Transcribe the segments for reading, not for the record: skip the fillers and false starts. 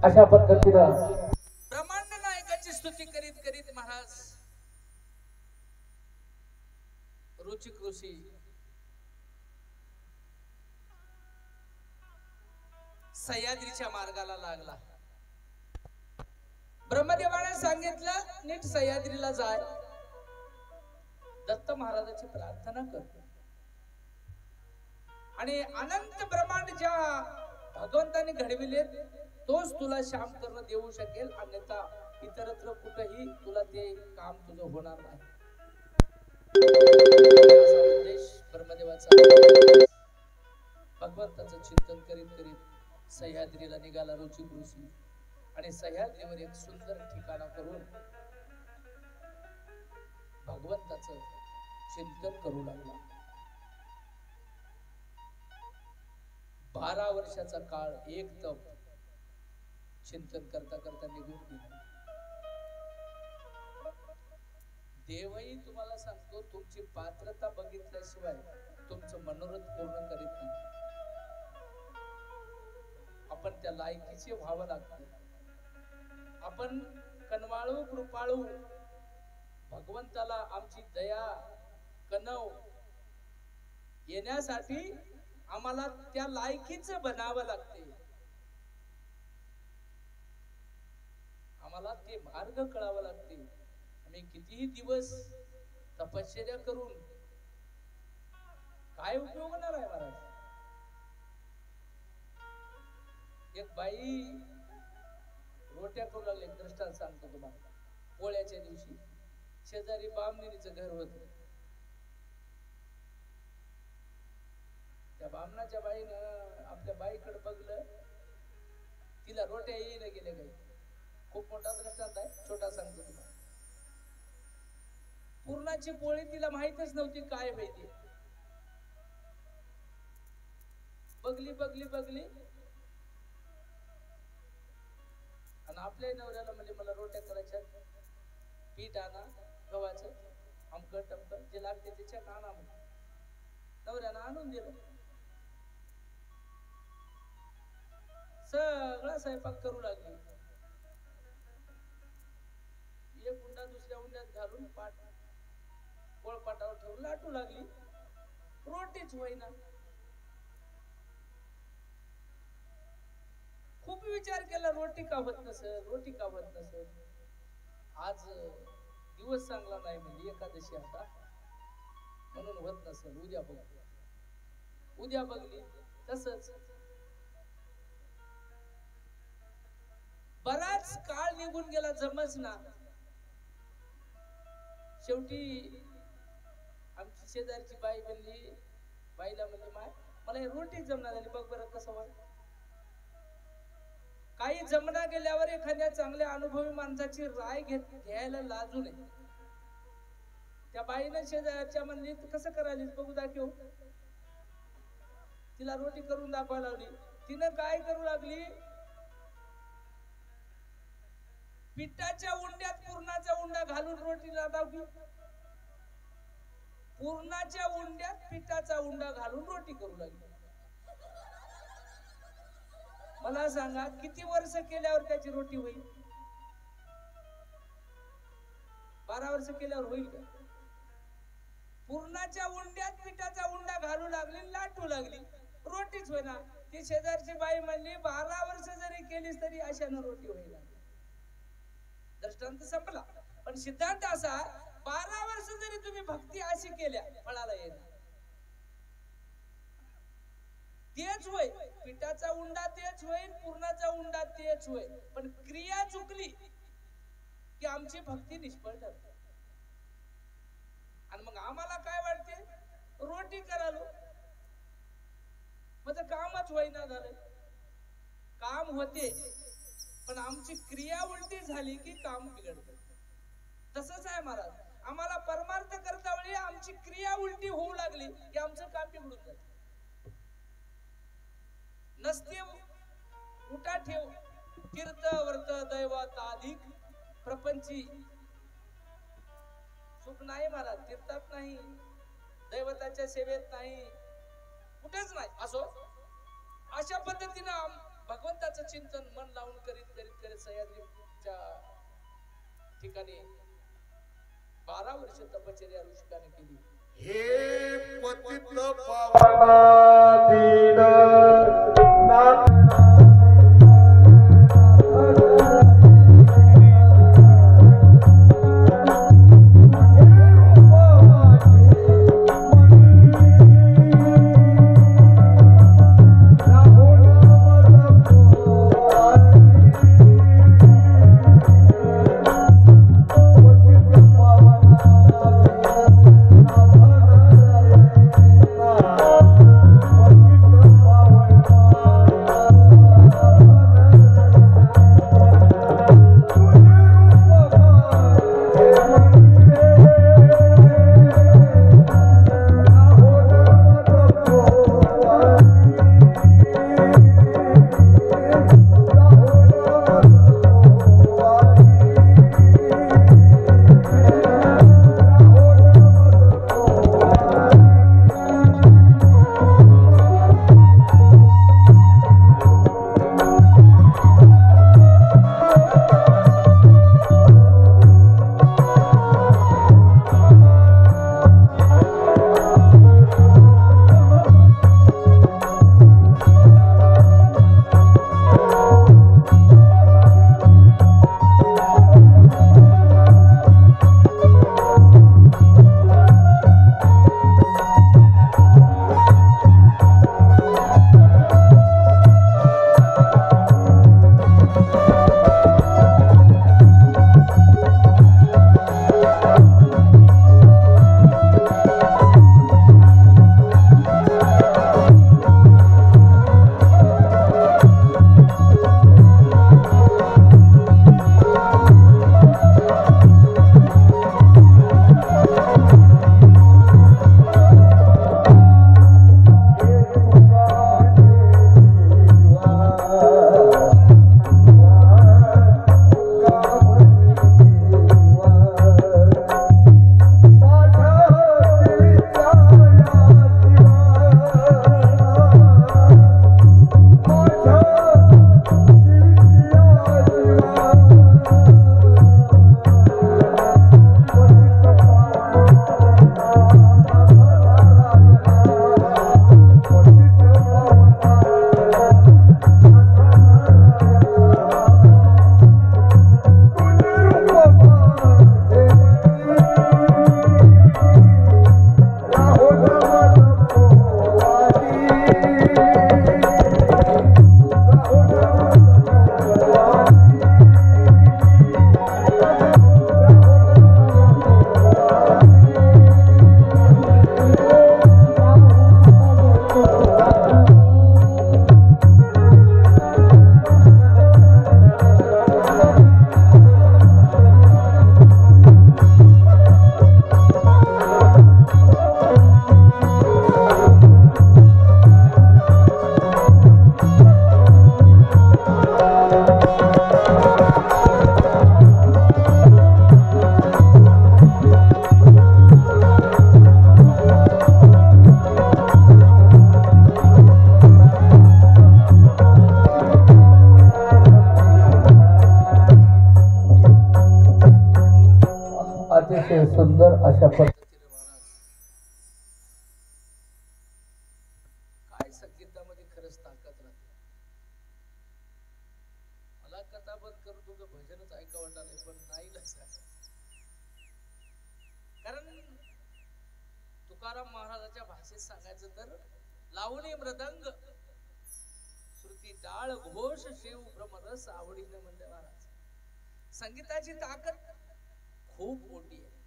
अशा पद्धतीनं ब्रह्मांड नायकाची स्तुती करीत करीत महाराज महाराज रुचिक ऋषी सह्याद्रीच्या मार्गाला लागला. ब्रह्मदेवाने सांगितलं नीट सह्याद्रीला जाय, दत्त महाराजाची प्रार्थना कर आणि अनंत ब्रह्मांड ज्या भगवंताने घडविले तोच तुला शांत करणं देऊ शकेल, अन्यथा इतरत्र कुठेही तुला ते काम तुझं होणार नाही. असा उद्देश ब्रह्मदेवाचा. भगवंताचं चिंतन करीत करीत सह्याद्रीला निघाला रुचिक ऋषी आणि सह्याद्रीवर एक सुंदर ठिकाणा करून भगवंताचं चिंतन करू लागला. 12 वर्षाचा काळ एक तप चिंतन करता करता निघून गेला. देवही तुम्हाला सांगतो तुमची पात्रता बघितल्याशिवाय तुमचं मनोरथ पूर्ण करीत नाही. आपण त्या लायकीचे व्हावं लागते. आपण कनवाळू कृपाळू भगवंताला आमची दया कनव येण्यासाठी आम्हाला त्या लायकीचं बनावं लागते. आम्हाला ते मार्ग कळावं लागते. आम्ही कितीही दिवस तपश्चर्या करून काय उपयोग होणार आहे महाराज. एक बाई रोट्या करू लागले. दृष्टांत सांगतो तुम्हाला. पोळ्याच्या दिवशी शेजारी बामणीचं घर होत. त्या बामणाच्या बाईनं आपल्या बाईकडे बघलं, तिला रोट्या येईना गेले काही. खूप मोठा दृष्टांत आहे, छोटा सांगतो तुम्हाला. पूर्णाची पोळी तिला माहितच नव्हती काय माहिती. बघली बघली बघली आणि आपल्या नवऱ्याला म्हणजे मला रोट्या करायच्या, पीठ आणा गव्हाचं, आमकट टमकट जे लागते त्याच्या आणा म्हणून नवऱ्यानं आणून दिलं. सगळा स्वयंपाक करू लागली. एक उंडा दुसऱ्या उंड्यात घालून पोळपाटावर ठेवून लाटू लागली. रोटीच होईना. खूप विचार केला, रोटी का होत नसेल, रोटी का होत नसेल. आज दिवस चांगला नाही म्हणजे एकादशी आता म्हणून होत नसेल. उद्या बघू. उद्या बघली तसंच. बराच काळ निघून गेला, जमच ना. शेवटी आमची शेजारची बाई म्हणली, बाईला म्हणली माय मला हे रोटी जमना झाली, बघ बरं कसं वाट. काही जमना गेल्यावर एखाद्या चांगल्या अनुभवी माणसाची राय घ्यायला लाजू नये. त्या बाईनं शेजारच्या म्हणली तू कसं करायलीस बघू दाखव. तिला रोटी करून दाखवायला लावली. तिनं काय करू लागली, पिठाच्या उंड्यात पूर्णाचा उंडा घालून रोटीला दाखवली. पूर्णाच्या उंड्यात पिठाचा उंडा घालून रोटी करू लागली. मला सांगा किती वर्ष केल्यावर त्याची रोटी होईल. 12 वर्ष केल्यावर होईल का. पूर्णाच्या उंड्यात पिठाचा उंडा घालू लागली, लाटू लागली, रोटीच होईना. ती शेजारची बाई म्हणली 12 वर्ष जरी केलीस तरी अशानं रोटी होईल. दृष्टांत संपला. पण सिद्धांत असा, 12 वर्ष जरी तुम्ही भक्ती अशी केल्या फळाला येणार. तेच होय, पिठाचा उंडा तेच होईल, पूर्णाचा उंडा तेच होईल. पण क्रिया चुकली की आमची भक्ती निष्फळ ठरते. आणि मग आम्हाला काय वाटते, रोटी करालो माझं कामच होईना झालं. काम होते पण आमची क्रिया उलटी झाली की काम बिघडते. तसंच आहे महाराज. आम्हाला परमार्थ करता वेळी आमची क्रिया उलटी होऊ लागली की आमचं काम बिघडून जातं. नसते उठा ठेव तीर्थ वर्त दैवत अधिक प्रपंची सुख नाही महाराज. तीर्थात नाही, दैवताच्या सेवेत नाही, कुठेच नाही. असो अशा पद्धतीनं भगवंताचं चिंतन मन लावून करीत करीत करीत सह्याद्रीच्या ठिकाणी 12 वर्ष तपश्चर्या ऋषिकाने केली. हे पतित पावना दीन अतिशय सुंदर अशा पद्धतीने महाराज काय संगीतामध्ये खरंच ताकद राहते. मला कथा बंद करून तुझं भजनच ऐकावं वाटलं पण नाही लक्षात. कारण तुकाराम महाराजाच्या भाषेत सांगायचं तर लावणी मृदंग श्रुती टाळ घोष शिव भ्रमरस आवडीने म्हणते महाराज. संगीताची ताकद खूप मोठी आहे.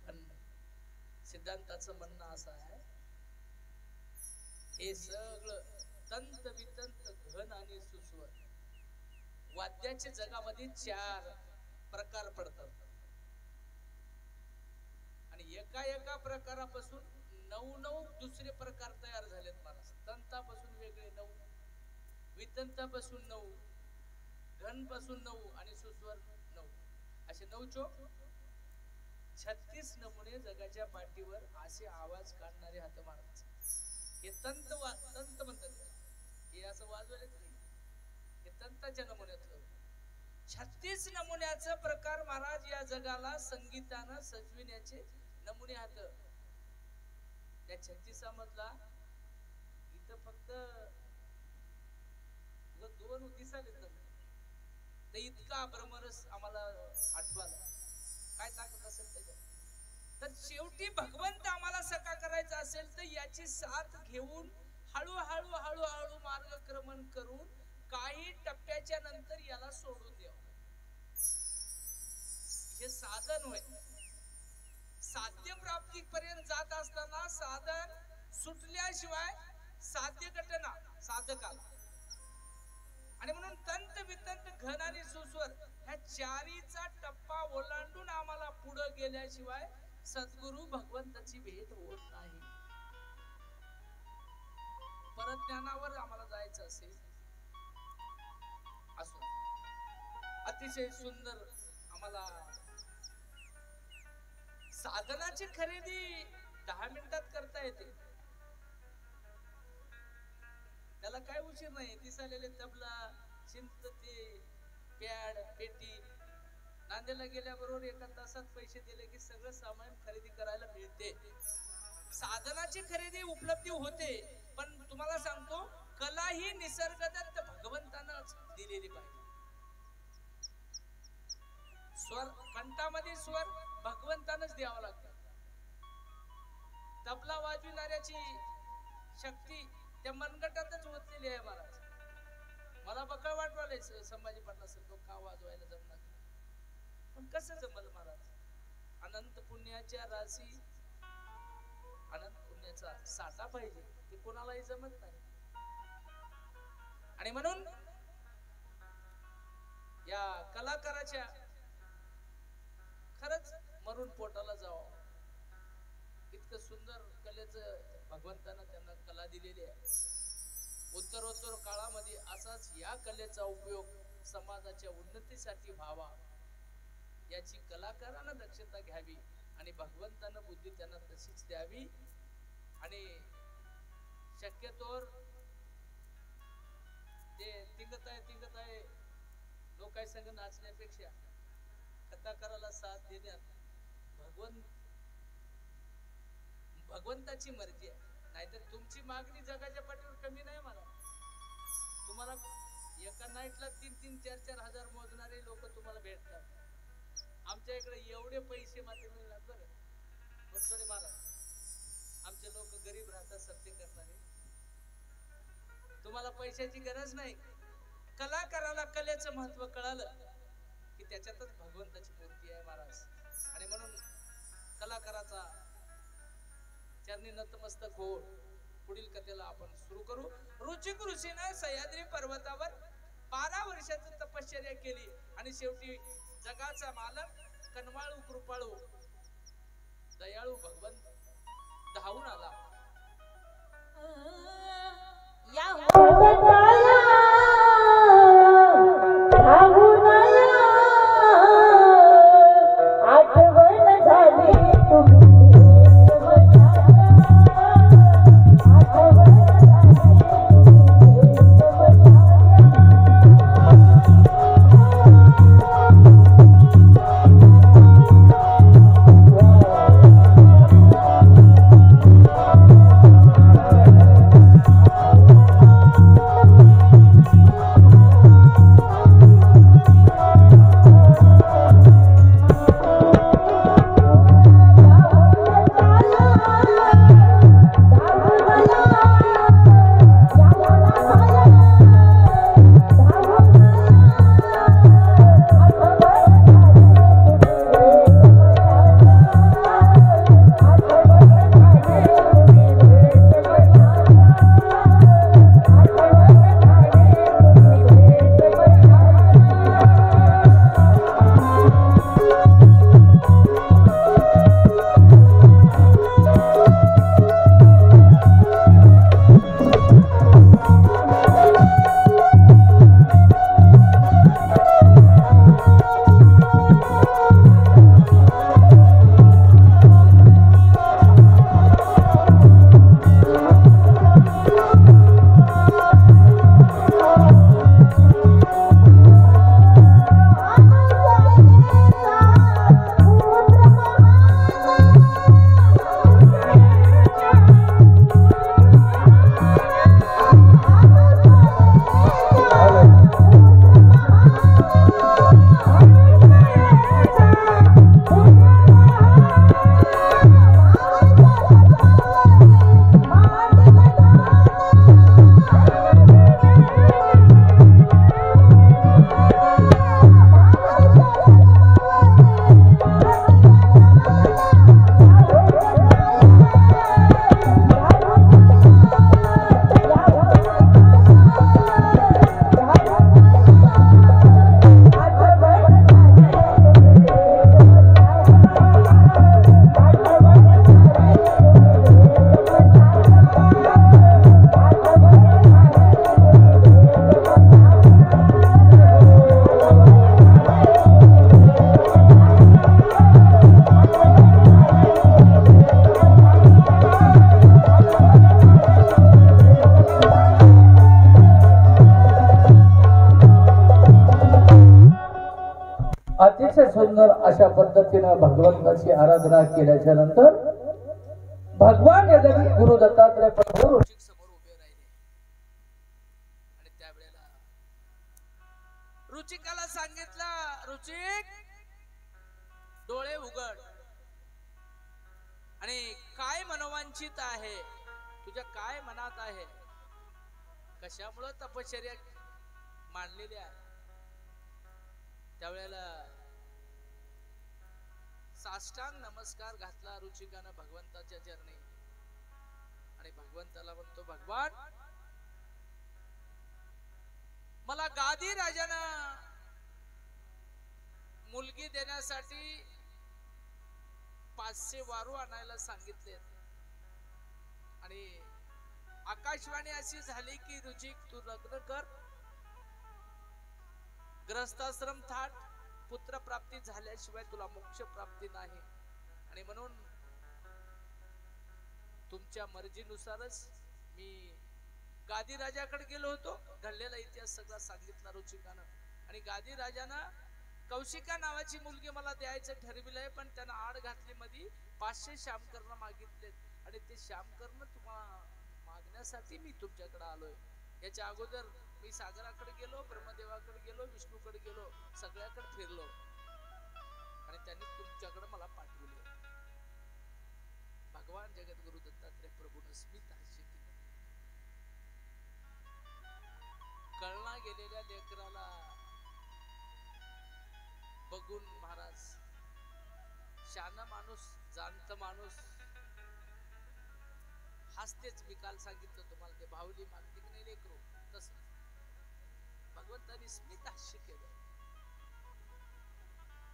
पण सिद्धांताचं म्हणणं असं आहे हे सगळं तंत वितंत घन आणि सुस्वर वाद्याच्या जगामध्ये 4 प्रकार पडतात आणि एका प्रकारापासून 9 दुसरे प्रकार तयार झालेत महाराज. तंतापासून वेगळे 9, वितंतापासून 9, घन पासून 9 आणि सुस्वर 9 असे 9 चोक 36 नमुने जगाच्या पाठीवर असे आवाज काढणारे हात महाराज. हे तंत म्हणतात. हे असं वाजवले नाही, हे तंताच्या नमुन्यातलं. 36 नमुन्याचं प्रकार महाराज या जगाला संगीतानं सजविण्याचे नमुने आहेत. त्या 36 मधला इथं फक्त 2 दिसाले तर इतका ब्रह्मरस आम्हाला आठवाला. काय ताकद असेल त्याच्यात. तर शेवटी भगवंत आम्हाला सखा करायचा असेल तर याची साथ घेऊन हळूहळू हळूहळू मार्गक्रमण करून काही टप्प्याच्या नंतर याला सोडून द्यावं. हे साधन होय. साध्य प्राप्ती पर्यंत जात असताना साधन सुटल्याशिवाय साध्य घटना साधकाला. आणि म्हणून तंत वितंत घन आणि सुस्वर ह्या चारीचा टप्पा ओलांडून आम्हाला पुढे गेल्याशिवाय सद्गुरु भगवंताची भेट होत नाही. परज्ञानावर आम्हाला जायचं असेल असो. अतिशय सुंदर आम्हाला साधनाची खरेदी 10 मिनिटात करता येते. त्याला काय उशीर नाही. दिसालेले तबला चिंत ते पॅड पेटी नांदेला गेल्याबरोबर 1 तासात पैसे दिले की सगळं सामान खरेदी करायला मिळते. साधनाची खरेदी उपलब्धी होते. पण तुम्हाला सांगतो कला ही निसर्गदत्त भगवंतानंच दिलेली पाहिजे. स्वर कंठामध्ये स्वर भगवंतानंच द्यावा लागतो. तबला वाजविणाऱ्याची शक्ती त्या मनगटातच ओतलेली आहे महाराज. मला बकळ वाटवायला संभाजी पाटला तो का वाजवायला जमणार. पण कसं जमल महाराज. अनंत पुण्याच्या राशी अनंत पुण्याचा साठा पाहिजे. ते कोणालाही जमत नाही. आणि म्हणून या कलाकाराच्या खरंच मरून पोटाला जावं. इतकं सुंदर कलेचं भगवंतानं त्यांना कला दिलेली आहे. उत्तरोत्तर काळामध्ये असाच या कलेचा उपयोग समाजाच्या उन्नतीसाठी व्हावा याची कलाकारानं दक्षता घ्यावी. आणि भगवंतानं बुद्धी त्यांना तशीच द्यावी. आणि शक्यतोवर ते तिंगत आहे लोक काय संग नाचण्यापेक्षा कथाकाराला साथ देण्यात भगवंताची मर्जी आहे. नाहीतर तुमची मागणी जगाच्या पाठीवर कमी नाही. मला तुम्हाला एका नाईटला 3-3, 4-4 हजार मोजणारे लोक तुम्हाला भेटतात. आमच्या इकडे एवढे पैसे मात्र मिळणार बरं. पण महाराज आमचे लोक गरीब राहतात सत्य करणारे. तुम्हाला पैशाची गरज नाही. कलाकाराला कलेचं महत्व कळालं की त्याच्यातच भगवंताची मूर्ती आहे महाराज. आणि म्हणून कलाकाराचा चरणी नतमस्तक होऊन पुढील कथेला आपण सुरू करू. रुचिक ऋषीने सह्याद्री पर्वतावर 12 वर्षाची तपश्चर्या केली आणि शेवटी जगाचा मालक कनवाळू कृपाळू दयाळू भगवंत धावून आला. अतिशय सुंदर अशा पद्धतीनं भगवंताची आराधना केल्याच्या नंतर भगवान यदवी गुरु दत्तात्रय प्रभू रुचिक समोर उभे राहिले आणि त्यावेळेला रुचिकाला सांगितलं, रुचिक डोळे उघड आणि काय मनोवांछित आहे, तुझ्या काय मनात आहे, कशामुळे तपश्चर्या मांडलेली आहे. त्यावेळेला साष्टांग नमस्कार घातला रुचिकानं भगवंताच्या चरणी आणि भगवंताला म्हणतो, भगवान मला गादी राजानं मुलगी देण्यासाठी 500 वारू आणायला सांगितले आणि आकाशवाणी अशी झाली की रुचिक तू लग्न कर, ग्रहस्थाश्रम थाट, पुत्र प्राप्ती झाल्याशिवाय तुला मोक्ष प्राप्ती नाही आणि म्हणून तुमच्या मर्जीनुसारच मी गादी राजाकडे गेलो होतो. घडलेला इतिहास सगळा सांगितला रुचिकानं आणि गादी राजानं कौशिका नावाची मुलगी मला द्यायचं ठरविलंय, पण त्यानं आड घातली मध्ये 500 श्यामकर्ण मागितलेत आणि ते श्यामकर्ण तुम्हाला मागण्यासाठी मी तुमच्याकडे आलोय. याच्या अगोदर मी सागराकडे गेलो, ब्रह्मदेवाकडे गेलो, विष्णूकडे गेलो, सगळ्याकडे फिरलो आणि त्यांनी तुमच्याकडे मला पाठवले. भगवान जगद्गुरु दत्तात्रय प्रभूने स्मित हास्य केलं. कळना गेलेल्या लेकराला बघून महाराज शाना माणूस, जाणत माणूस हास्तेच. मी काल सांगितलं तुम्हाला ते भावली मागते की नाही लेकरू, तसं भगवंतानी स्मित हास्य केलं.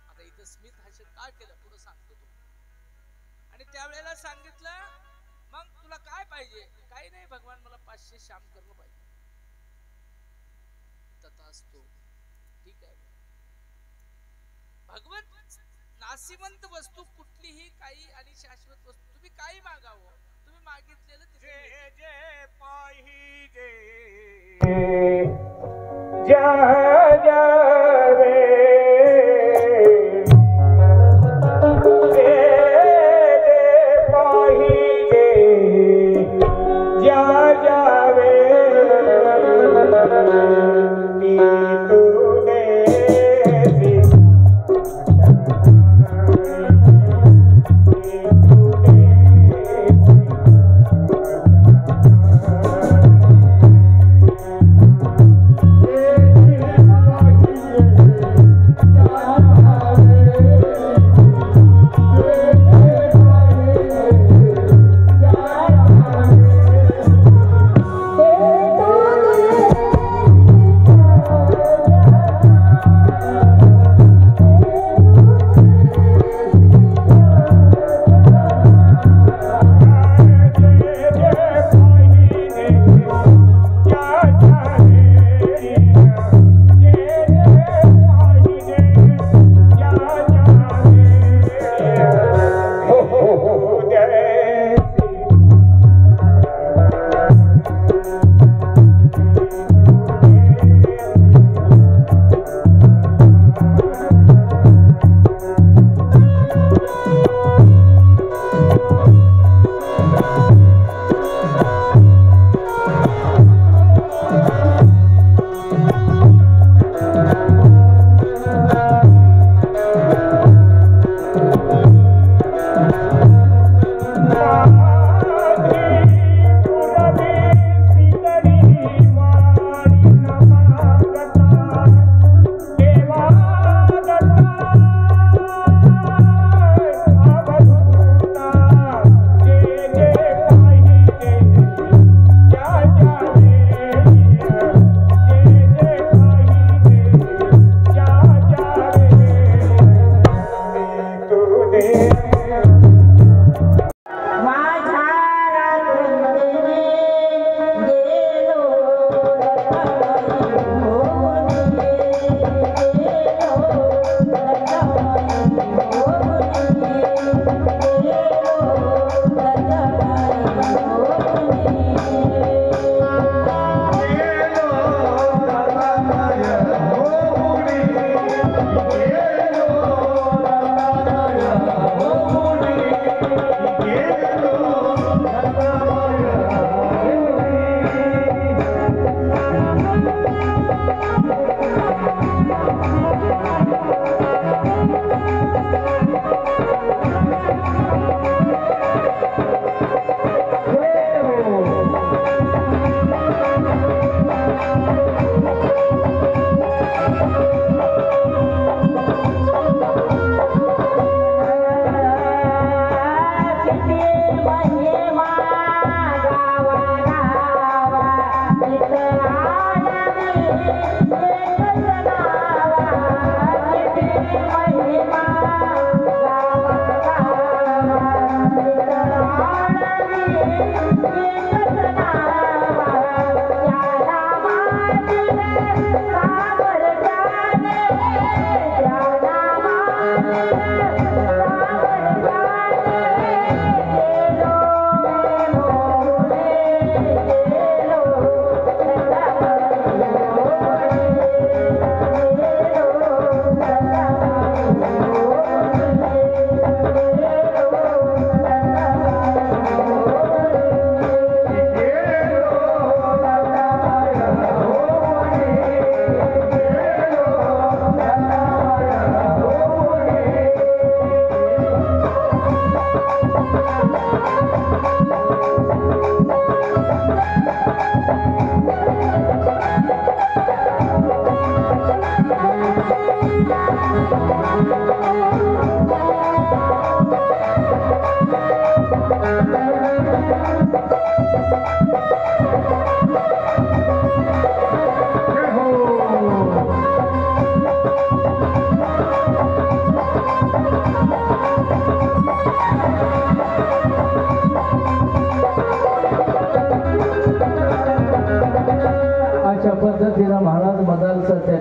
आता इथं स्मित हास्य काय केलं पुढे सांगतो तुम्हाला. आणि त्यावेळेला सांगितलं, मग तुला काय पाहिजे? काही नाही भगवान, मला 500 श्यामकर्ण पाहिजे. तथास्तु, ठीक आहे. भगवंत नासिवंत वस्तू कुठलीही काही आणि शाश्वत वस्तू तुम्ही काही मागावं, तुम्ही मागितलेलं जे जे पाहिजे जा जावे, जे जे पाहिजे जा जावे, ती तुने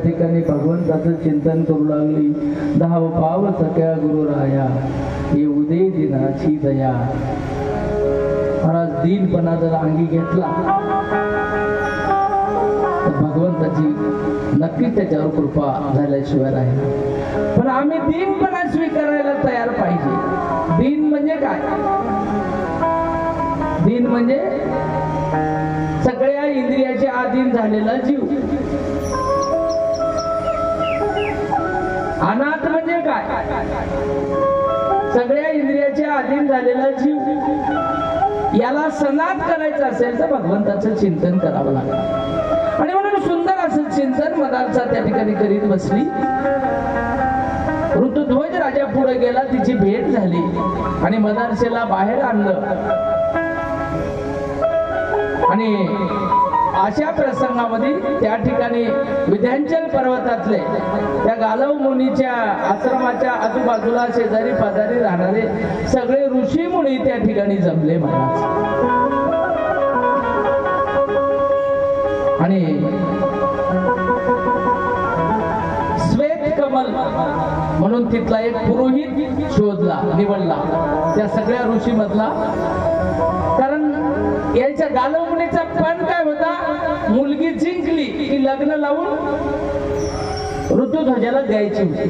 ठिकाणी भगवंताचं चिंतन करू लागली. धाव पाव सख्या गुरुराया येऊ दे दिनाची दया. महाराज दीनपणा जर अंगी घेतला तर भगवंताची नक्कीच त्याच्यावर कृपा झाल्याशिवाय राहील. पण आम्ही दीनपणा स्वीकारायला तयार पाहिजे. दीन म्हणजे काय? दीन म्हणजे सगळ्या इंद्रियाचे अधीन झालेला जीव. अनाथ म्हणजे काय? सगळ्या इंद्रियाचे अधीन झालेला जीव. याला सनात करायचं असेल तर भगवंताचं चिंतन करावं लागतं. आणि म्हणून सुंदर असं चिंतन मदालसा त्या ठिकाणी करीत बसली. ऋतुध्वज राजा पुढे गेला, तिची भेट झाली आणि मदालसेला बाहेर आणलं. आणि अशा प्रसंगामध्ये त्या ठिकाणी विंध्याचल पर्वतातले त्या गालव मुनीच्या आश्रमाच्या आजूबाजूला शेजारी पाजारी राहणारे सगळे ऋषी मुनी त्या ठिकाणी जमले महाराज. आणि श्वेत कमल म्हणून तिथला एक पुरोहित शोधला, निवडला त्या सगळ्या ऋषी मधला. कारण याच्या गालव मुनीचा पण काय होता, मुलगी जिंकली की लग्न लावून ऋतुध्वजाला द्यायची होती.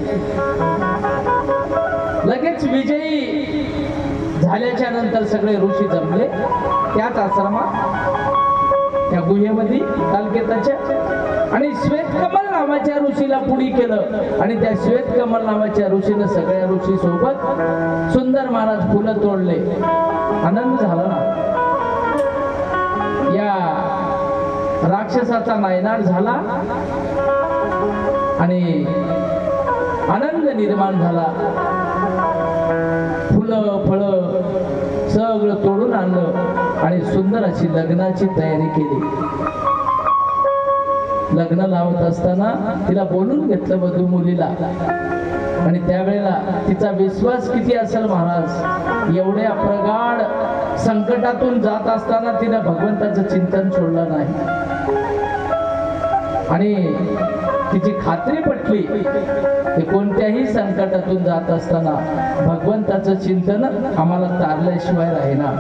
लगेच विजयी झाल्याच्या नंतर सगळे ऋषी जमले त्याच आश्रमात, त्या गुहेमध्ये कालकेताच्या. आणि श्वेतकमल नावाच्या ऋषीला पुढे केलं आणि त्या श्वेतकमल नावाच्या ऋषीनं सगळ्या ऋषी सोबत सुंदर महाराज फुलं तोडले. आनंद झाला ना. या राक्षसाचा नायनाट झाला आणि आनंद निर्माण झाला. फुलं फळं सगळं तोडून आणलं आणि सुंदर अशी लग्नाची तयारी केली. लग्न लावत असताना तिला बोलून घेतलं वधू मुलीला. आणि त्यावेळेला तिचा विश्वास किती असेल महाराज, एवढ्या प्रगाढ संकटातून जात असताना तिने भगवंताचं चिंतन सोडलं नाही. आणि तिची खात्री पटली की कोणत्याही संकटातून जात असताना भगवंताचं चिंतन आम्हाला तारल्याशिवाय राहीना.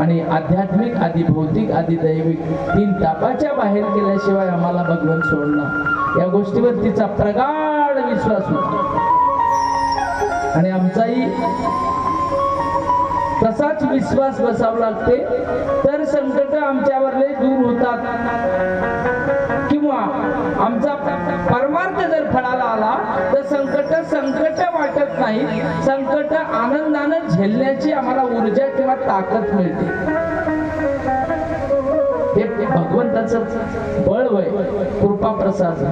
आणि आध्यात्मिक आधी भौतिक आधी दैविक तीन तापाच्या बाहेर केल्याशिवाय आम्हाला भगवंत सोडणं, या गोष्टीवर तिचा प्रगाढ विश्वास होता. आणि आमचाही तसाच विश्वास बसावा लागते तर संकट आमच्यावरले दूर होतात. किंवा आमचा परमार्थ जर फळाला आला तर संकट वाटत नाही, संकट आनंदानं झेलण्याची आम्हाला ऊर्जा किंवा ताकद मिळते. हे भगवंताचं बळ वय, कृपा प्रसाद.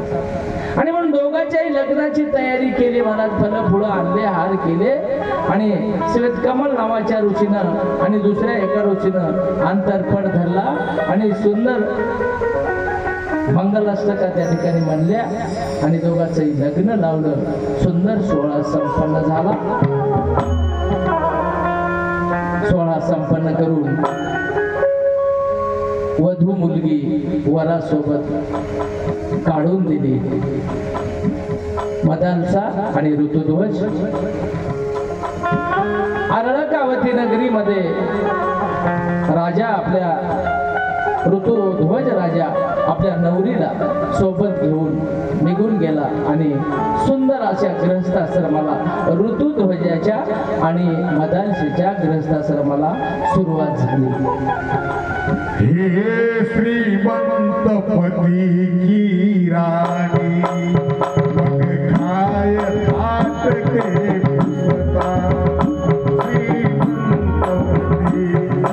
आणि म्हणून दोघांच्याही लग्नाची तयारी केली महाराज. फलं फुलं आणले, हार केले. आणि श्वेतकमल नावाच्या ऋषीनं आणि दुसऱ्या एका ऋषीनं अंतरपट धरला आणि सुंदर मंगलाष्टका त्या ठिकाणी म्हणल्या आणि दोघांचंही लग्न लावलं. सुंदर सोहळा संपन्न झाला. सोहळा संपन्न करून वधू मुलगी वरासोबत काढून दिली. मदालसा आणि ऋतुध्वज आरळकावती नगरीमध्ये राजा आपल्या ऋतुध्वज राजा आपल्या नवरीला सोबत घेऊन निघून गेला आणि सुंदर अशा गृहस्थाश्रमाला ऋतुध्वजाच्या आणि मदालसेच्या गृहस्थाश्रमाला सुरुवात झाली. हे श्रीमंत पती की राणी मग काय थाट के पुसता. श्रीमंत पती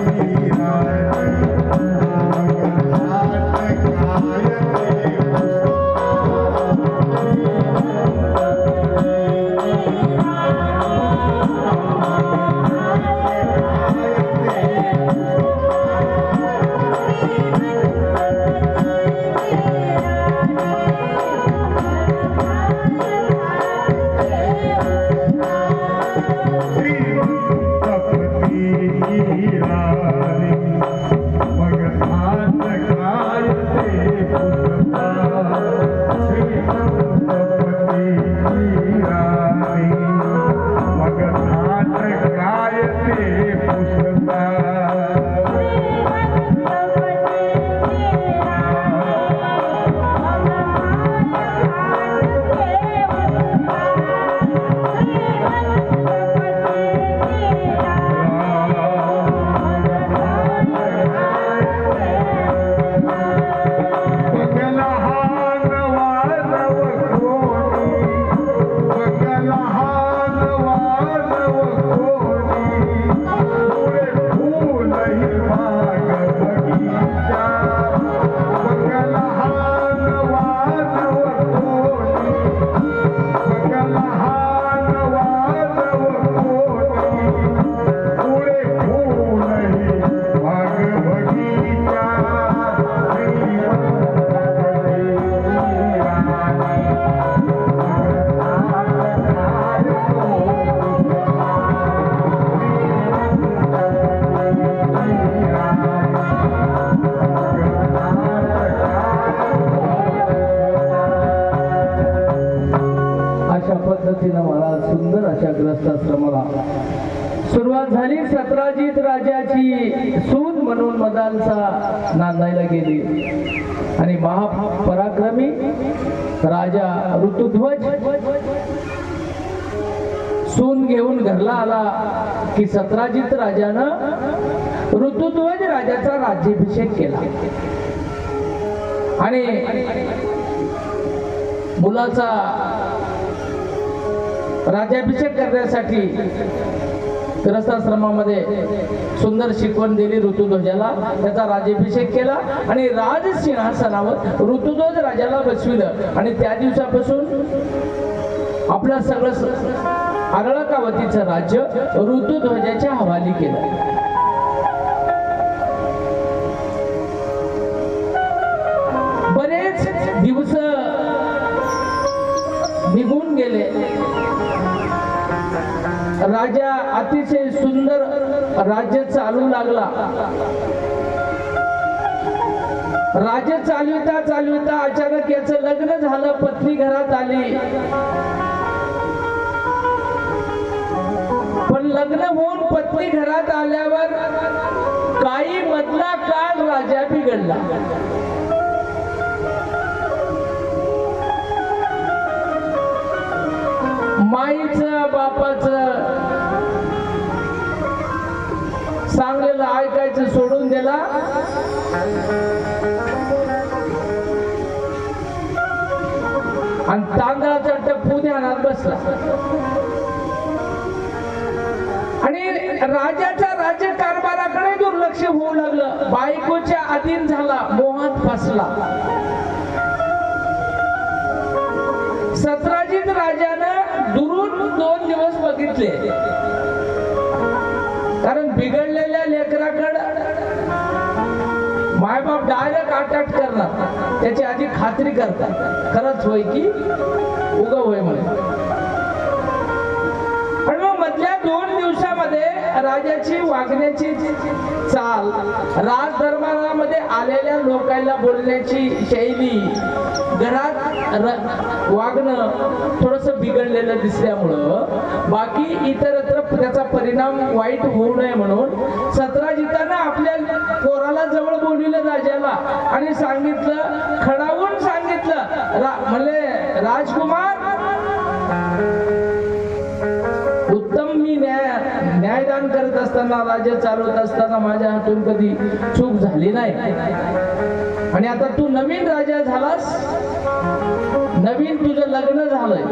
की राणी मग थाट काय ते वाजव कोणी पुढे फूल हिरवाग बगीचा बगलहान वाजव कोणी बगलहान वाजव कोणी पुढे फूल हिरवाग बगीचा अशा पद्धतीनं मला सुंदर अशा ग्रस्ताश्रमाला सुरुवात झाली. सत्राजित राजाची सून म्हणून मदालसा नांदायला गेली आणि महापराक्रमी राजा ऋतुध्वज सून घेऊन घरला आला की सत्राजित राजानं ऋतुध्वज राजाचा राज्याभिषेक केला आणि मुलाचा राज्याभिषेक करण्यासाठी ग्रस्ताश्रमामध्ये सुंदर शिकवण दिली ऋतुध्वजाला. त्याचा राज्याभिषेक केला आणि राजसिंहासनावर ऋतुध्वज राजाला बसविलं आणि त्या दिवसापासून आपलं सगळं आरळकावतीचं राज्य ऋतुध्वजाच्या हवाली केलं. बरेच दिवस निघून गेले. राजा अतिशय सुंदर राज्य चालू लागला. राज्य चालविता चालविता अचानक याचं लग्न झालं. पत्नी घरात आली पण लग्न होऊन पत्नी घरात आल्यावर काही मधला काळ राजा बिघडला. माईचं बापाचं सांगलेलं ऐकायचं सोडून दिला आणि तांदळाचा टप्पू ध्यानात बसला आणि राजाच्या राज्यकारभाराकडे दुर्लक्ष होऊ लागलं. बायकोच्या अधीन झाला, मोहात फसला. सत्राजित राजानं दुरून 2 दिवस बघितले कारण बिघडलेल्या लेकराकडे मायबाप डायरेक्ट अटॅक करणार. त्याची आधी खात्री करतात खरंच होय की उगा होय म्हणून. पण मग मधल्या 2 दिवसामध्ये राजाची वागण्याची चाल, राजदरबारामध्ये आलेल्या लोकांना बोलण्याची शैली, घरात वागणं थोडस बिघडलेलं दिसल्यामुळं बाकी इतरत्र त्याचा परिणाम वाईट होऊ नये म्हणून सत्राजितानं आपल्या पोराला जवळ बोलविलं राजाला आणि सांगितलं, खडावून सांगितलं, म्हणले राजकुमार उत्तम मी न्यायदान करत असताना, राज्य चालवत असताना माझ्या हातून कधी चूक झाली नाही आणि आता तू नवीन राजा झालास, नवीन तुझं लग्न झालंय.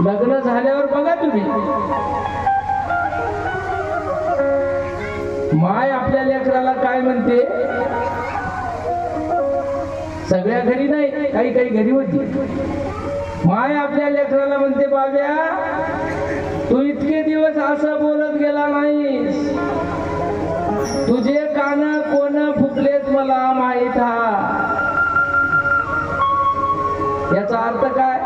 लग्न झाल्यावर बघा तुम्ही माय आपल्या लेकराला काय म्हणते. सगळ्या घरी नाही, काही काही घरी होती. माय आपल्या लेकराला म्हणते, बाब्या तू इतके दिवस असं बोलत गेला नाहीस, तुझे कान कोण फुकलेत मला माहित हा. याचा अर्थ काय,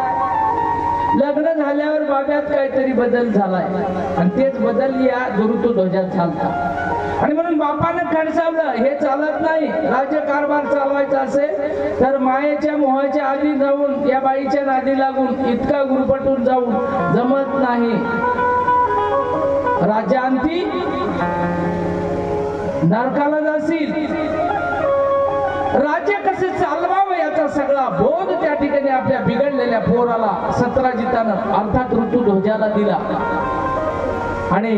लग्न झाल्यावर बाब्यात काहीतरी बदल झालाय आणि तेच बदल या ऋतुध्वजात चालतात. आणि म्हणून बापानं खडसावलं, हे चालत नाही. राज्यकारभार चालवायचा असेल तर मायेच्या मोहाच्या आधी जाऊन या बाईच्या नादी लागून इतका गुरफटून जाऊन जमत नाही. राज्यांती नरकाला जाशील. राज्य कसे चालवावं याचा सगळा बोध त्या ठिकाणी आपल्या बिघडलेल्या पोराला सत्राजितानं अर्थात ऋतुध्वजाला दिला. आणि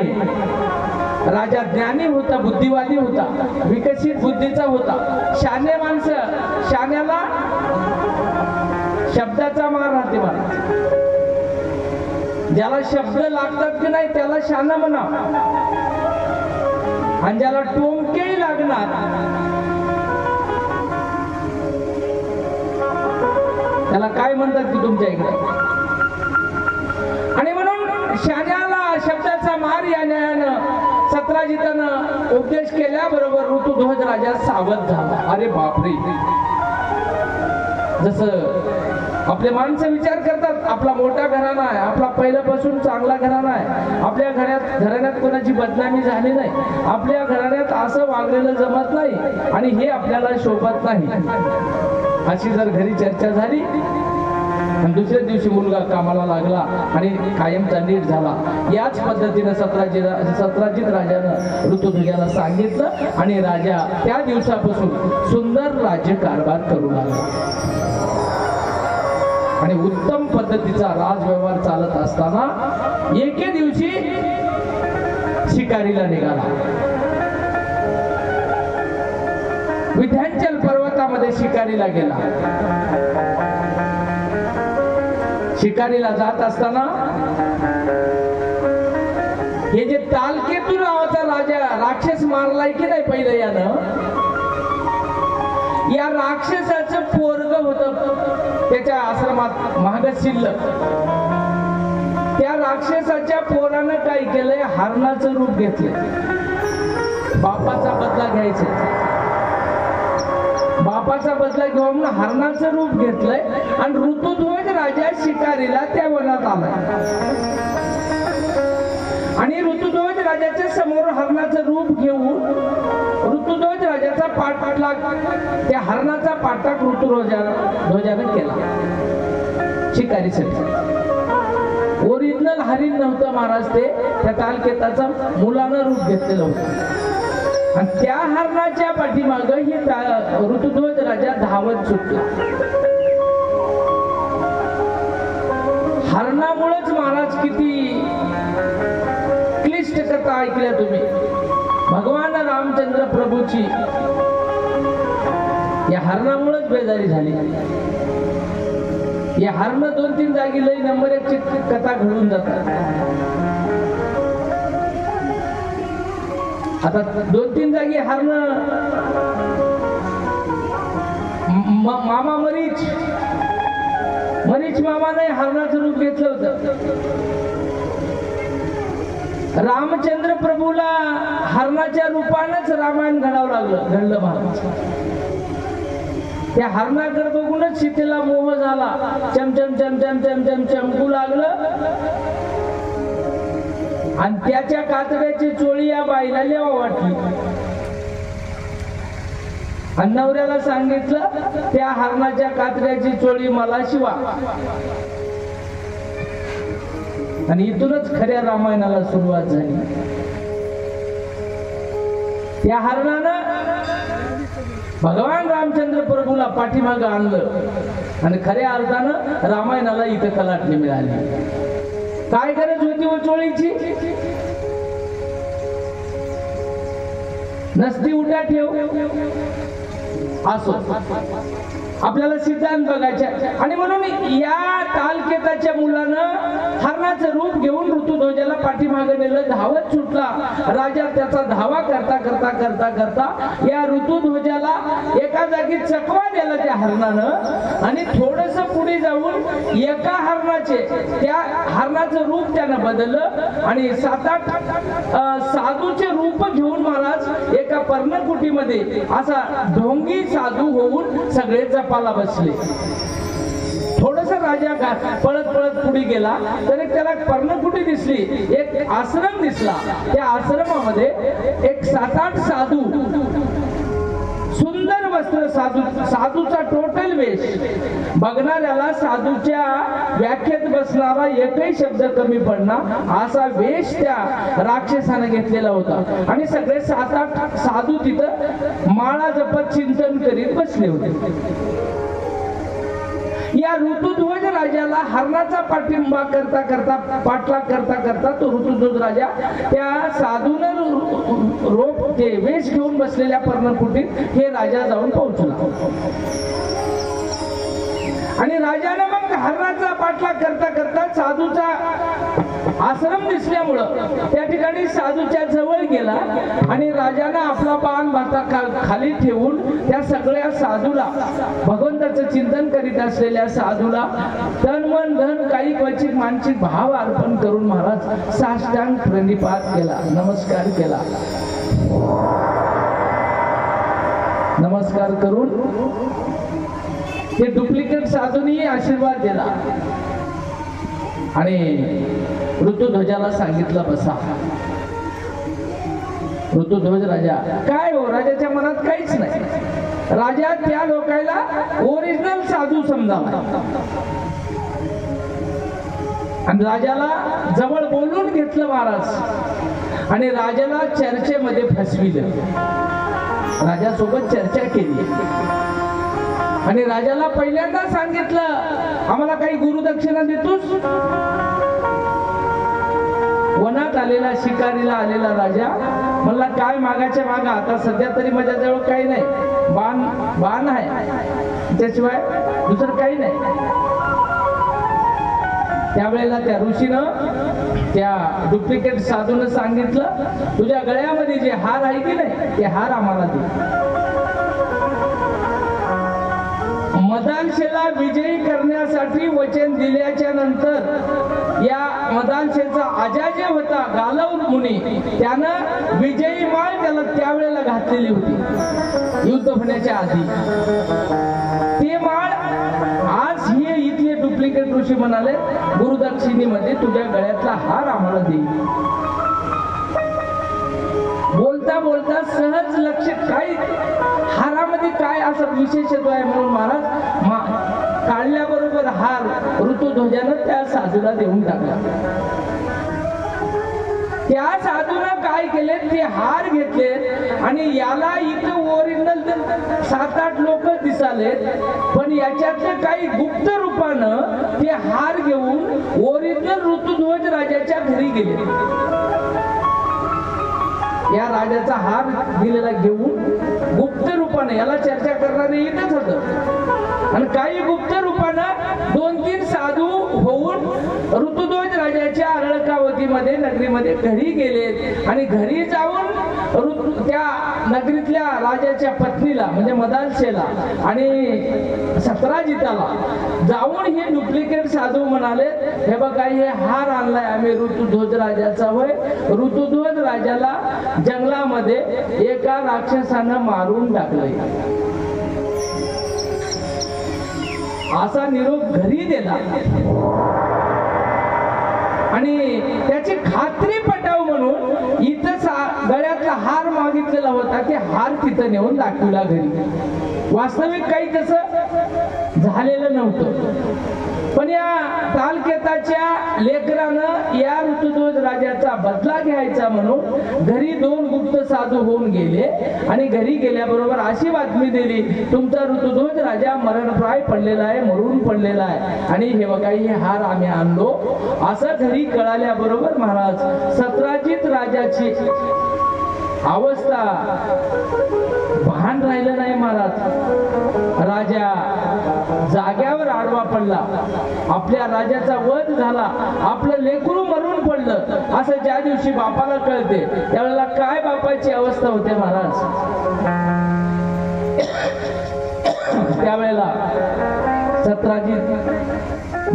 राजा ज्ञानी होता, बुद्धिवादी होता, विकसित बुद्धीचा होता. शाने माणसं शाण्याला शब्दाचा मार राहते महाराज. ज्याला शब्द लागतात की नाही त्याला शान म्हणा, आणि ज्याला टोमकेही लागणार त्याला काय म्हणतात की तुमच्या इकडे. आणि म्हणून शाण्याला शब्दाचा मार या न्यायानं सत्राजितानं उपदेश केल्याबरोबर ऋतुध्वज राजा सावध झाला. अरे बापरे, जसं आपले माणसं विचार करतात आपला मोठा घराणा आहे, आपला पहिल्यापासून चांगला घराणा आहे, आपल्या घराण्यात कोणाची बदनामी झाली नाही, आपल्या घराण्यात असं वागलेलं जमत नाही आणि हे आपल्याला शोभत नाही, अशी जर घरी चर्चा झाली आणि दुसऱ्या दिवशी मुलगा कामाला लागला आणि कायमचा नीट झाला, याच पद्धतीने सत्राजित राजानं ऋतुध्वजाला सांगितलं आणि राजा त्या दिवसापासून सुंदर राज्यकारभार करू लागला आणि उत्तम पद्धतीचा राजव्यवहार चालत असताना एके दिवशी शिकारीला निघाला. विंध्याचल पर्वतामध्ये शिकारीला गेला. शिकारीला जात असताना हे जे तालकेतू नावाचा राजा राक्षस मारलाय की नाही पहिलं यानं, या राक्षसाचं पोरग होत त्याच्या आश्रमात महागत शिल्लक. त्या राक्षसाच्या पोरानं काय केलंय, हरणाचं रूप घेतलंय. बापाचा बदला घ्यायचा, बापाचा बदला घेऊन हरणाचं रूप घेतलंय आणि ऋतुध्वज राजा शिकारीला त्या वनात आलाय. आणि ऋतुध्वज राजाच्या समोर हरणाचं रूप घेऊन ऋतुध्वज राजाचा पाठलाग, त्या हरणाचा पाठलाग ऋतुध्वजानं केला शिकारीसाठी. ओरिजिनल हरिण नव्हतं महाराज, ते त्या तालकेताचा मुलानं रूप घेतलेलं होतं आणि त्या हरणाच्या पाठीमाग ही ऋतुध्वज राजा धावत सुटला. हरणामुळेच महाराज किती क्लिष्ट कथा ऐकल्या तुम्ही. भगवान रामचंद्र प्रभूची या हरणामुळेच बेजारी झाली. या हरण 2-3 जागी लई नंबर 1 ची कथा घडून जातात. आता 2-3 जागी हरण मामा मरीच मामाने हरणाचं रूप घेतलं होतं. रामचंद्र प्रभूला हरणाच्या रूपानंच रामायण घडलं महाराज. त्या हरणाकडे बघूनच सीतेला मोह झाला, चमचम चमचम चमचम चमकू लागलं आणि त्याच्या कातड्याची चोळी या बाईला लेवा वाटली आणि नवऱ्याला सांगितलं त्या हरणाच्या कातड्याची चोळी मला शिवा. आणि इथूनच खऱ्या रामायणाला सुरुवात झाली. त्या हरणानं भगवान रामचंद्र प्रभूला पाठीमागं आणलं आणि खऱ्या अर्थानं रामायणाला इथं कलाटणी मिळाली. काय गरज होती व चोळीची? नसती उड्या ठेव असो, आपल्याला सिद्धांत बघायचा. आणि म्हणून या तालकेताच्या मुलानं हरणाचं रूप घेऊन ऋतुध्वजाला पाठीमागे नेलं, धावत सुटला. राजा त्याचा धावा करता करता करता करता या ऋतुध्वजाला एका जागी चकवा दिला त्या हरणानं आणि थोडस पुढे जाऊन एका त्या हरणाचं रूप त्यानं बदललं आणि 7-8 साधूचे रूप घेऊन महाराज एका पर्णकुटीमध्ये असा ढोंगी साधू होऊन सगळे जपाला बसले. थोडस राजा पळत पळत पुढे गेला तर त्याला पर्णकुटी दिसली, एक आश्रम दिसला. त्या आश्रमामध्ये एक 7-8 साधू, सुंदर वस्त्र, साधूचा टोटल वेश, बघणाऱ्याला साधूच्या व्याख्येत बसणारा एकही शब्द कमी पडणार असा वेश त्या राक्षसाने घेतलेला होता. आणि सगळे 7-8 साधू तिथं माळा जपत चिंतन करीत बसले होते. या ऋतुध्वज राजाला हरणाचा पाठिंबा करता करता पाठलाग करता करता तो ऋतुध्वज राजा त्या साधून रोप ते वेश घेऊन बसलेल्या पर्णकुटीत हे राजा जाऊन पोहोचला. आणि राजानं मग हरणाचा पाठलाग करता करता साधूचा आश्रम दिसल्यामुळं त्या ठिकाणी साधूच्या जवळ गेला आणि राजानं आपला बाण खाली ठेवून त्या सगळ्या साधूला, भगवंताचं चिंतन करीत असलेल्या साधूला तन मन धन काही क्वचित मानसिक भाव अर्पण करून महाराज साष्टांग प्रणिपात केला, नमस्कार केला. नमस्कार करून ते डुप्लिकेट साधूंनी आशीर्वाद दिला आणि ऋतुध्वजाला सांगितलं बसा. ऋतुध्वज राजा काय हो, राजाच्या मनात काहीच नाही. राजा त्या लोकांना ओरिजिनल साधू समजावा आणि राजाला जवळ बोलून घेतलं महाराज आणि राजाला चर्चेमध्ये फसविलं. राजासोबत चर्चा केली आणि राजाला पहिल्यांदा सांगितलं आम्हाला काही गुरुदक्षिणा देतोस. वनात आलेला शिकारीला आलेला राजा म्हणला काय मागाच्या मागा, आता सध्या तरी माझ्याजवळ काही नाही, बाण आहे, त्याशिवाय दुसरं काही नाही. त्यावेळेला त्या ऋषीनं त्या डुप्लिकेट साधून सांगितलं तुझ्या गळ्यामध्ये जे हार आहे की नाही ते हार आम्हाला दे. मदालशेला विजयी करण्यासाठी वचन दिल्याच्या नंतर या मदालशेचा आजा जे होता गालव मुनी त्यानं विजयी माळ त्याला त्यावेळेला घातलेली होती युद्ध होण्याच्या आधी. ते माळ आज हे इथले डुप्लिकेट ऋषी म्हणाले गुरुदक्षिणेमध्ये तुझ्या गळ्यातला हार आम्हाला दे. बोलता बोलता सहज लक्ष काय हारामध्ये काय असं विशेषत्व आहे म्हणून महाराज काढल्याबरोबर हार ऋतुध्वजानं त्या साधूला देऊन टाकला. त्या साधूनं काय केले ते हार घेतले आणि याला इथं ओरिजिनल 7-8 लोक दिसाले पण याच्यातले काही गुप्त रूपानं ते हार घेऊन ओरिजिनल ऋतुध्वज राजाच्या घरी गेले. या राजाचा हार दिलेला घेऊन गुप्त रूपाने याला चर्चा करणारे येतच होत आणि काही गुप्त रूपानं 2-3 साधू होऊन ऋतुध्वज राजाच्या अरळकावतीमध्ये नगरीमध्ये घरी गेले आणि घरी जाऊन त्या नगरीतल्या राजाच्या पत्नीला म्हणजे मदालशेला आणि सत्राजिताला जाऊन हे डुप्लिकेट साधू म्हणाले हे बघा हे हार आणलाय आम्ही ऋतुध्वज राजाचा होय. ऋतुध्वज राजाला जंगलामध्ये एका राक्षसानं मारून टाकलंय असा निरोप घरी दिला आणि त्याची खात्री पटाव म्हणून इथं गळ्यातला हार मागितलेला होता ते हार तिथं नेऊन दाखवला घरी. वास्तविक काही तसं झालेलं नव्हतं पण या तालकेताच्या लेकरानं या ऋतुध्वज राजाचा बदला घ्यायचा म्हणून घरी 2 गुप्त साधू होऊन गेले आणि घरी गेल्याबरोबर अशी बातमी दिली तुमचा ऋतुध्वज राजा मरणप्राय पडलेला आहे, मरून पडलेला आहे आणि हे बघा हे हार आम्ही आणलो. असं घरी कळाल्याबरोबर महाराज सत्राजित राजाची अवस्था भान राहिलं नाही महाराज. राजा जाग्यावर आडवा पडला, आपल्या राजाचा वध झाला, आपलं लेकरू मरून पडलं असं ज्या दिवशी बापाला कळते त्यावेळेला काय बापाची अवस्था होते महाराज. त्यावेळेला सत्राजित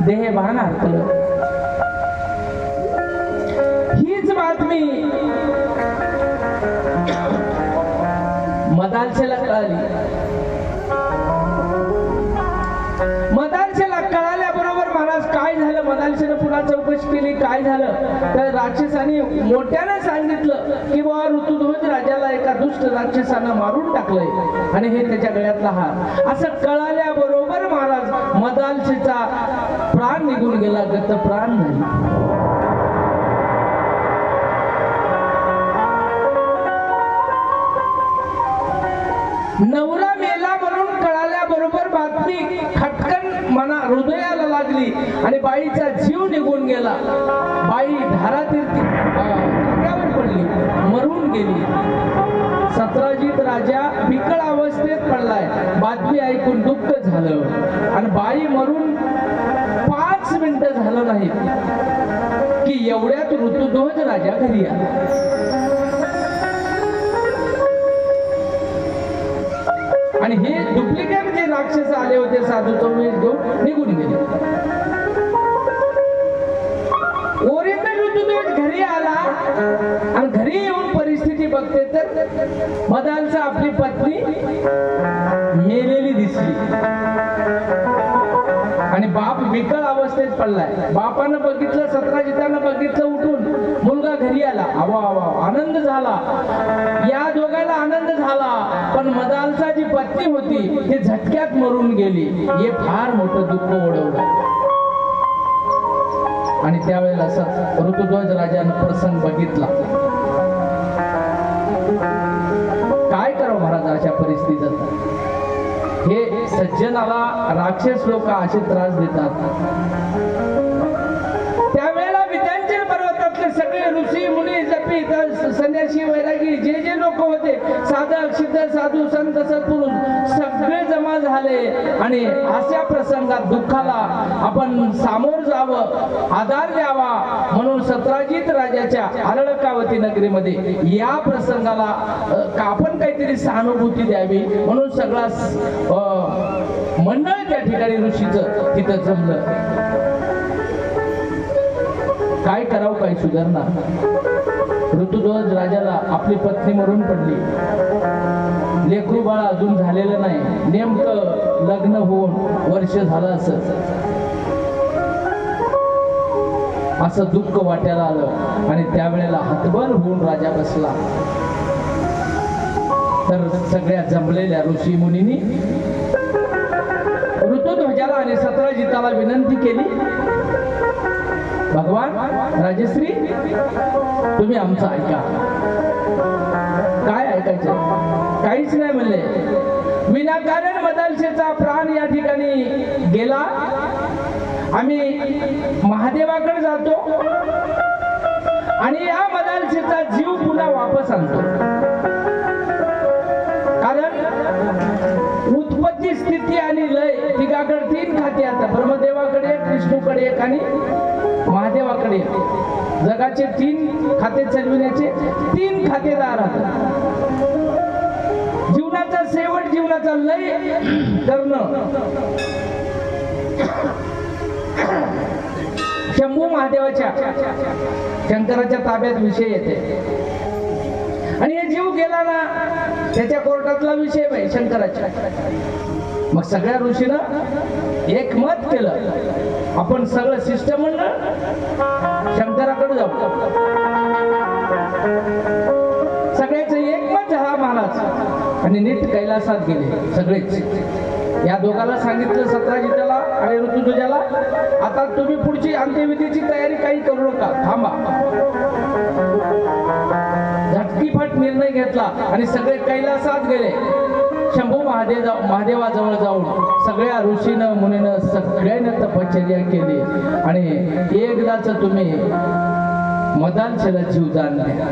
देहभान हरकलं. हीच बातमी मदालशेला कळाली. मदालशेला कळाल्याबरोबर महाराज काय झालं मदालशेनं पुन्हा चौकशी केली काय झालं तर राक्षसाने मोठ्याने सांगितलं की बाबा ऋतुध्वज राजाला एका दुष्ट राक्षसानं मारून टाकलंय आणि हे त्याच्या गळ्यातला हार. असं कळाल्याबरोबर महाराज मदालशेचा प्राण निघून गेला, गत प्राण नाही. नवरा मेला म्हणून कळाल्याबरोबर बातमी खटकन मना हृदयाला लागली आणि बाईचा जीव निघून गेला. बाई धारातीर्थी जाग्यावर पडली, मरून गेली. सत्राजित राजा बिकट अवस्थेत पडलाय. बातमी ऐकून दुःख झालं आणि बाई मरून 5 मिनिटं झालं नाही की एवढ्यात ऋतुध्वज राजा घरी आला. आणि हे डुप्लिकेट जे राक्षस आले होते साधूचा वेश घेऊन निघून गेले. ओरिजिनल ऋतुध्वज घरी आला आणि घरी येऊन परिस्थिती बघते तर मदालचा आपली पत्नी मेलेली दिसली आणि बाप विकळ अवस्थेत पडलाय. बापानं बघितलं, सत्राजितानं बघितलं, उठून मुलगा घरी आला. आवा आवा आनंद झाला, या दोघांना आनंद झाला. पण मदालचा जी पत्नी होती ती झटक्यात मरून गेली. हे फार मोठं दुःख ओढवलं. आणि त्यावेळेला ऋतुध्वज राजानं प्रसंग बघितला. काय करावं महाराज अशा परिस्थितीत? हे सज्जनाला राक्षस लोक असे त्रास देतात. त्यावेळेला विद्यांचल पर्वतातले सगळे ऋषी मुनी जपी संन्यासी वैरागी जे जे लोक होते, साधक सिद्ध साधू संत सत्पुरुष सगळे जमा झाले. आणि अशा प्रसंगात दुःखाला आपण सामोर जावं, आधार द्यावा म्हणून सत्राजित राजाच्या आरळकावती नगरीमध्ये या प्रसंगाला आपण काहीतरी सहानुभूती द्यावी म्हणून सगळा मंडळ त्या ठिकाणी ऋषीचं तिथं जमलं. काय करावं, काय सुधारणा? ऋतुध्वज राजाला आपली पत्नी मरून पडली, लेकरू बाळ अजून झालेलं नाही, नेमकं लग्न होऊन वर्ष झालं असं दुःख वाट्याला आलं. आणि त्यावेळेला हतबल होऊन राजा बसला. तर सगळ्या जमलेल्या ऋषी मुनींनी ऋतुध्वजाला आणि सत्राजिताला विनंती केली, भगवान राजश्री तुम्ही आमचं ऐका. काय ऐकायचं? काहीच नाही म्हणले. विनाकारण मदालशेचा प्राण या ठिकाणी गेला. आम्ही महादेवाकडे जातो आणि या मदालशेचा जीव पुन्हा वापस आणतो. कारण उत्पत्ती स्थिती आणि लय तिघाकडे 3 खाते आता. ब्रह्मदेवाकडे एक, विष्णूकडे एक आणि महादेवाकडे एक. जगाचे 3 खाते चालविण्याचे 3 खातेदार आहेत. जीवनाचा शेवट, जीवनाचा लय करणं शंभू महादेवाच्या शंकराच्या ताब्यात विषय येते. आणि हे जीव गेला ना त्याच्या कोर्टातला विषय बाई शंकराच्या. मग सगळ्या ऋषीनं एक मत केलं, आपण सगळं शिष्टमंडळ शंकराकडे जाऊ. सगळ्याचं एकमत झाला महाराज आणि नीट कैलासात गेले सगळेच. या दोघांना सांगितलं, सत्राजिताला आणि ऋतुध्वजाला, आता तुम्ही पुढची अंत्यविधीची तयारी काही करू नका, थांबा. झटकीफट निर्णय घेतला आणि सगळे कैलासात गेले. शंभू महादेवाजवळ जाऊन सगळ्या ऋषीनं मुनीनं सगळ्यांनी तपश्चर्या केली आणि एकदाच तुम्ही मदालशेला जीव दान द्या.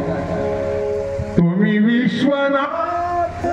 तुम्ही विश्वनाथ